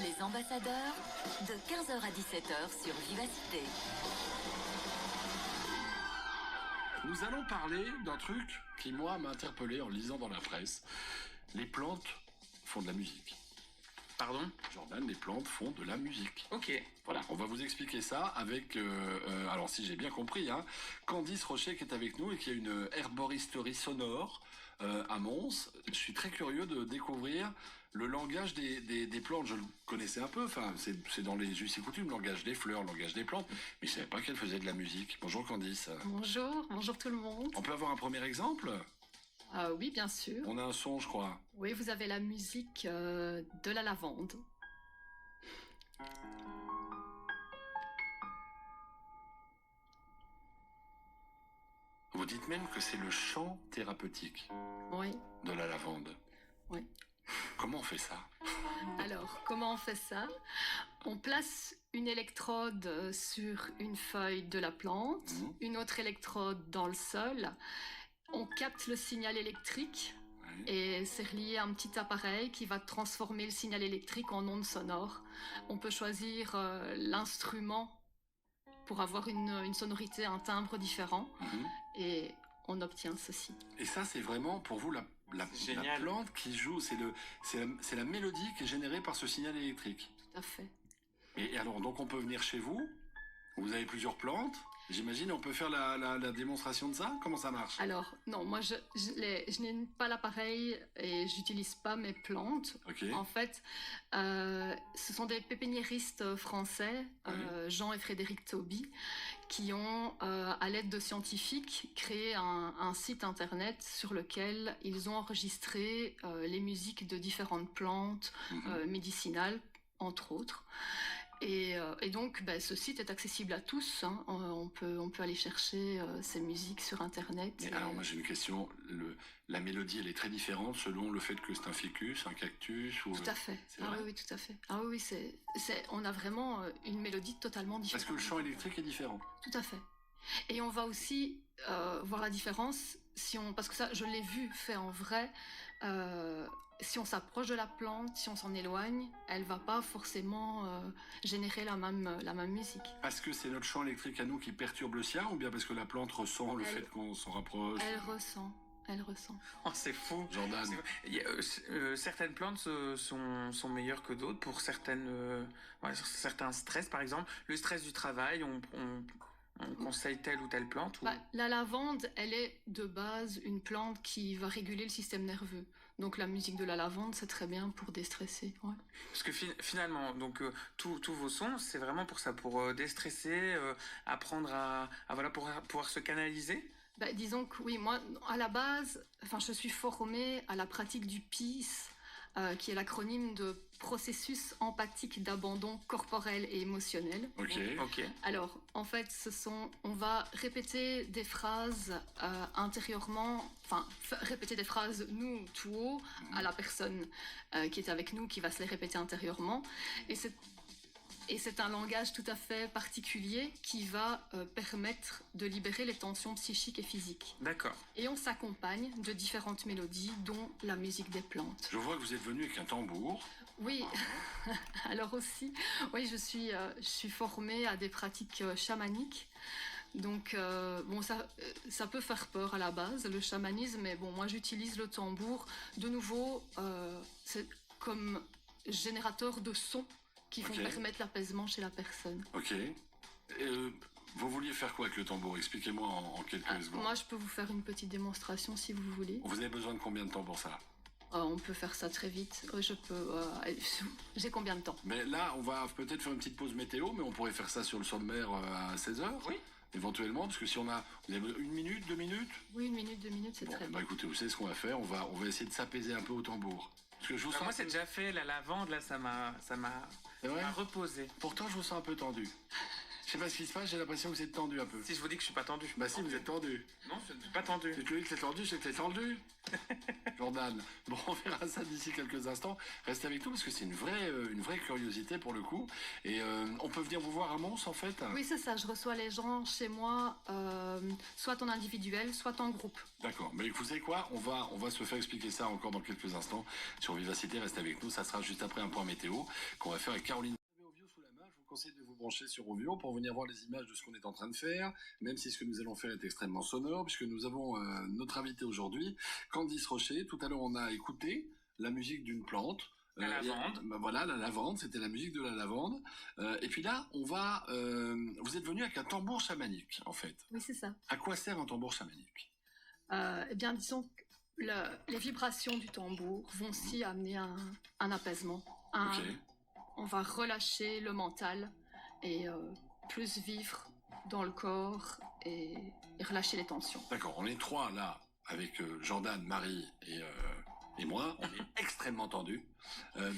Les ambassadeurs, de 15h à 17h sur Vivacité. Nous allons parler d'un truc qui, moi, m'a interpellé en lisant dans la presse. Les plantes font de la musique. Pardon ? Jordan, les plantes font de la musique. Ok. Voilà, on va vous expliquer ça avec, alors si j'ai bien compris, hein, Candice Rocher qui est avec nous et qui a une herboristerie sonore à Mons. Je suis très curieux de découvrir le langage des plantes. Je le connaissais un peu, enfin c'est dans les us et coutumes, le langage des fleurs, le langage des plantes, mais je savais pas qu'elle faisait de la musique. Bonjour Candice. Bonjour tout le monde. On peut avoir un premier exemple ? Oui, bien sûr. On a un son, je crois. Oui, vous avez la musique de la lavande. Vous dites même que c'est le chant thérapeutique Oui. de la lavande. Oui. Comment on fait ça ? Alors, comment on fait ça ? On place une électrode sur une feuille de la plante, une autre électrode dans le sol. On capte le signal électrique et c'est relié à un petit appareil qui va transformer le signal électrique en ondes sonores. On peut choisir l'instrument pour avoir une sonorité, un timbre différent et on obtient ceci. Et ça, c'est vraiment pour vous la plante qui joue, c'est la mélodie qui est générée par ce signal électrique. Tout à fait. Et alors, donc on peut venir chez vous, vous avez plusieurs plantes, j'imagine, on peut faire la démonstration de ça ? Comment ça marche ? Alors, non, moi je n'ai pas l'appareil et j'utilise pas mes plantes. Okay. En fait, ce sont des pépiniéristes français, Jean et Frédéric Tauby, qui ont, à l'aide de scientifiques, créé un site internet sur lequel ils ont enregistré les musiques de différentes plantes médicinales, entre autres. Et donc, ce site est accessible à tous. Hein. On peut aller chercher ces musiques sur Internet. Mais alors, moi, j'ai une question. La mélodie, elle est très différente selon le fait que c'est un ficus, un cactus ou... Tout à fait. Oui, tout à fait. Ah oui, on a vraiment une mélodie totalement différente. Parce que le chant électrique est différent. Tout à fait. Et on va aussi voir la différence parce que ça, je l'ai vu fait en vrai. Si on s'approche de la plante, si on s'en éloigne, elle va pas forcément générer la même musique. Parce que c'est notre champ électrique à nous qui perturbe le sien, ou bien parce que la plante ressent le fait qu'on s'en rapproche ? Elle ressent. Oh, c'est fou. Jordan. Certaines plantes sont meilleures que d'autres pour certains stress, par exemple. Le stress du travail, on conseille telle ou telle plante La lavande, elle est de base une plante qui va réguler le système nerveux. Donc la musique de la lavande, c'est très bien pour déstresser. Ouais. Parce que finalement, donc tous vos sons, c'est vraiment pour ça, pour déstresser, apprendre à pouvoir se canaliser. Disons que oui, moi, à la base, je suis formée à la pratique du PEACE, qui est l'acronyme de processus empathique d'abandon corporel et émotionnel. Ok. Alors, en fait, on va répéter des phrases intérieurement, répéter des phrases nous tout haut à la personne qui est avec nous, qui va se les répéter intérieurement, et c'est un langage tout à fait particulier qui va permettre de libérer les tensions psychiques et physiques. D'accord. Et on s'accompagne de différentes mélodies, dont la musique des plantes. Je vois que vous êtes venu avec un tambour. Oui, alors aussi, oui, je suis formée à des pratiques chamaniques. Donc, ça peut faire peur à la base, le chamanisme, mais bon, moi j'utilise le tambour. De nouveau, c'est comme générateur de sons qui vont permettre l'apaisement chez la personne. Ok. Vous vouliez faire quoi avec le tambour ? Expliquez-moi en quelques secondes. Moi, je peux vous faire une petite démonstration si vous voulez. Vous avez besoin de combien de temps pour ça ? On peut faire ça très vite. J'ai combien de temps ? Mais là, on va peut-être faire une petite pause météo, mais on pourrait faire ça sur le sommaire à 16h. Oui. Éventuellement, parce que si on a... Vous avez 1 minute, 2 minutes ? Oui, 1 minute, 2 minutes, c'est très bien. Écoutez, vous savez ce qu'on va faire ? On va essayer de s'apaiser un peu au tambour. Parce que je vous sens moi, c'est déjà fait, la lavande, là, ça m'a reposé. Pourtant, je vous sens un peu tendu. Je sais pas ce qui se passe, j'ai l'impression que vous êtes tendu un peu. Si je vous dis que je suis pas tendu. Bah si, vous êtes tendu. Non, je ne suis pas tendu. C'est que lui qui est tendu, c'est que t'es tendu. Jordan. Bon, on verra ça d'ici quelques instants. Restez avec nous parce que c'est une vraie curiosité pour le coup. Et on peut venir vous voir à Mons en fait. Oui, c'est ça. Je reçois les gens chez moi, soit en individuel, soit en groupe. D'accord. Mais vous savez quoi, on va se faire expliquer ça encore dans quelques instants sur Vivacité. Restez avec nous. Ça sera juste après un point météo qu'on va faire avec Caroline. Sous la main, je vous conseille de vous brancher sur Ovio pour venir voir les images de ce qu'on est en train de faire, même si ce que nous allons faire est extrêmement sonore, puisque nous avons notre invité aujourd'hui, Candice Rocher. Tout à l'heure, on a écouté la musique d'une plante. La lavande. Voilà, la lavande, c'était la musique de la lavande. Et puis là, vous êtes venu avec un tambour chamanique, en fait. Oui, c'est ça. À quoi sert un tambour chamanique? Eh bien, disons que les vibrations du tambour vont aussi amener un apaisement. Ok. On va relâcher le mental et plus vivre dans le corps et relâcher les tensions. D'accord, on est trois là, avec Jordan, Marie et moi. On est extrêmement tendus.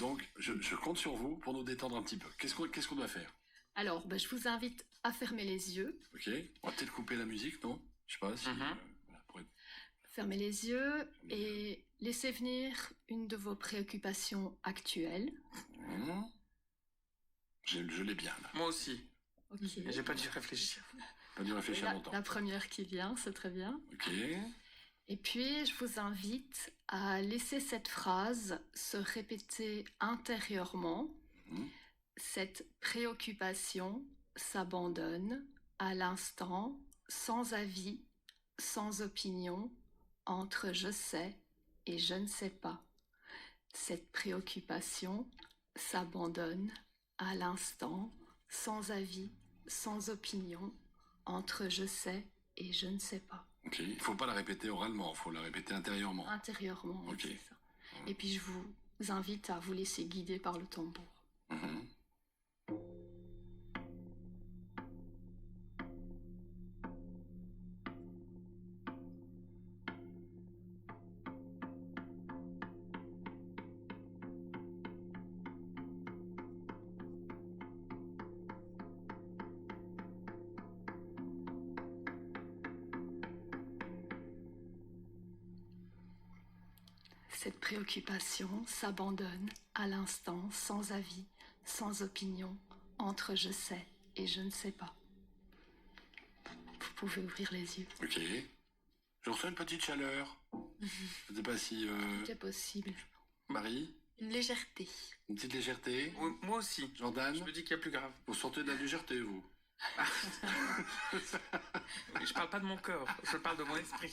Donc, je compte sur vous pour nous détendre un petit peu. Qu'est-ce qu'on doit faire? Alors, je vous invite à fermer les yeux. Ok, on va peut-être couper la musique, non? Je sais pas si... voilà, pour être... Fermez les yeux et laissez venir une de vos préoccupations actuelles. Je l'ai bien, là. Moi aussi. Ok. Et j'ai pas dû réfléchir. Pas dû réfléchir longtemps. La première qui vient, c'est très bien. Ok. Et puis, je vous invite à laisser cette phrase se répéter intérieurement. Cette préoccupation s'abandonne à l'instant, sans avis, sans opinion, entre je sais et je ne sais pas. Cette préoccupation s'abandonne à l'instant, sans avis, sans opinion, entre je sais et je ne sais pas. Ok, il ne faut pas la répéter oralement, il faut la répéter intérieurement. Intérieurement, Ok. c'est ça. Et puis je vous invite à vous laisser guider par le tambour. Cette préoccupation s'abandonne à l'instant, sans avis, sans opinion, entre je sais et je ne sais pas. Vous pouvez ouvrir les yeux. Ok. Je ressens une petite chaleur. Je ne sais pas si... C'est possible. Marie, Une légèreté. une petite légèreté. Oui, moi aussi. Jordan, Je me dis qu'il y a plus grave. vous sentez de la légèreté, vous? Mais je parle pas de mon corps, je parle de mon esprit.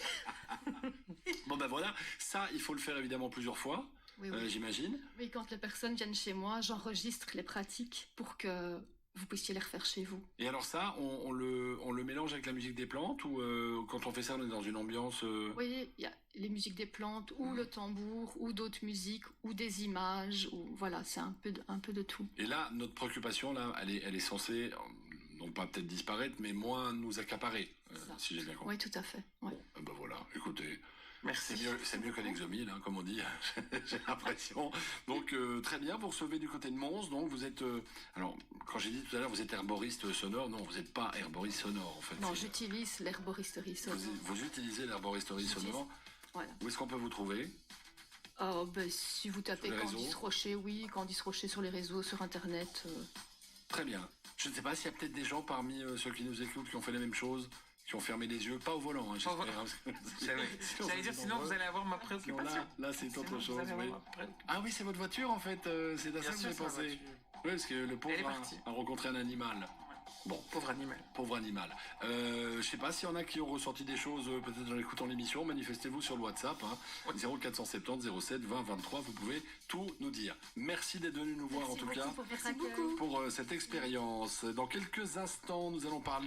Bon ben voilà, ça il faut le faire évidemment plusieurs fois, Oui, oui. j'imagine. Oui, quand les personnes viennent chez moi, j'enregistre les pratiques pour que vous puissiez les refaire chez vous. Et alors ça, on le mélange avec la musique des plantes ou quand on fait ça on est dans une ambiance... Vous voyez, il y a les musiques des plantes, ou le tambour, ou d'autres musiques, ou des images, ou voilà, c'est un peu de tout. Et là, notre préoccupation, là, elle est censée, non pas peut-être disparaître, mais moins nous accaparer, Ça. si j'ai bien compris. Oui, tout à fait. Ouais. Ben voilà, écoutez, Merci. c'est mieux que l'exomile, hein, comme on dit, j'ai l'impression. Donc très bien, vous recevez du côté de Mons, donc vous êtes... alors, quand j'ai dit tout à l'heure, vous êtes herboriste sonore, non, vous n'êtes pas herboriste sonore, en fait. Non, j'utilise l'herboristerie sonore. Vous utilisez l'herboristerie J'utilise. sonore. Voilà. Où est-ce qu'on peut vous trouver? Si vous tapez Sur les Candice réseaux. Rocher, oui, Candice Rocher sur les réseaux, sur Internet. Très bien. Je ne sais pas s'il y a peut-être des gens parmi ceux qui nous écoutent qui ont fait la même chose, qui ont fermé les yeux, pas au volant, hein, Pas au j'espère. J'allais dire, sinon vous allez avoir ma préoccupation. Là c'est Sinon, autre vous chose. allez avoir Oui. ma préoccupation. Ah oui, c'est votre voiture en fait, c'est à ça Bien que vous sûr, avez c'est ma pensé. voiture. Oui, parce que le Elle est pauvre partie. a rencontré un animal. Bon, Pauvre animal. pauvre animal. Je sais pas s'il y en a qui ont ressenti des choses, peut-être en écoutant l'émission, manifestez-vous sur le WhatsApp, hein, 0470 07 20 23, vous pouvez tout nous dire. Merci d'être venu nous voir en tout cas, Merci beaucoup. pour cette expérience. Dans quelques instants, nous allons parler